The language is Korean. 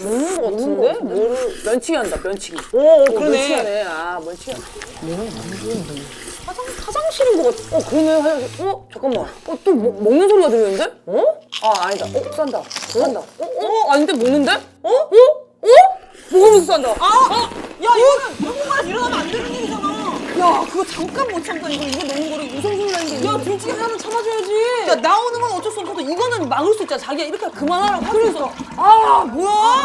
먹는 거 같은데? 뭐를 면치기 한다, 면치기. 그러네. 면치기 하네. 아, 면치기 하네. 화장실인 것 같아. 그러네, 화장실. 잠깐만. 또 먹는 소리가 들리는데? 아니다. 싼다. 싼다. 아닌데, 먹는데? 먹으면서 싼다. 야, 이거는 누군가 일어나면 안 되는 일이잖아. 야, 그거 잠깐 못 참다. 이거 먹는 거를 우성순이라는 게. 야, 둘 중에 하나는 참아줘야지. 야, 나오는 건 어쩔 수 없어도 이거는 막을 수 있잖아. 자기가 이렇게 그만하라고. 그래서. 뭐야.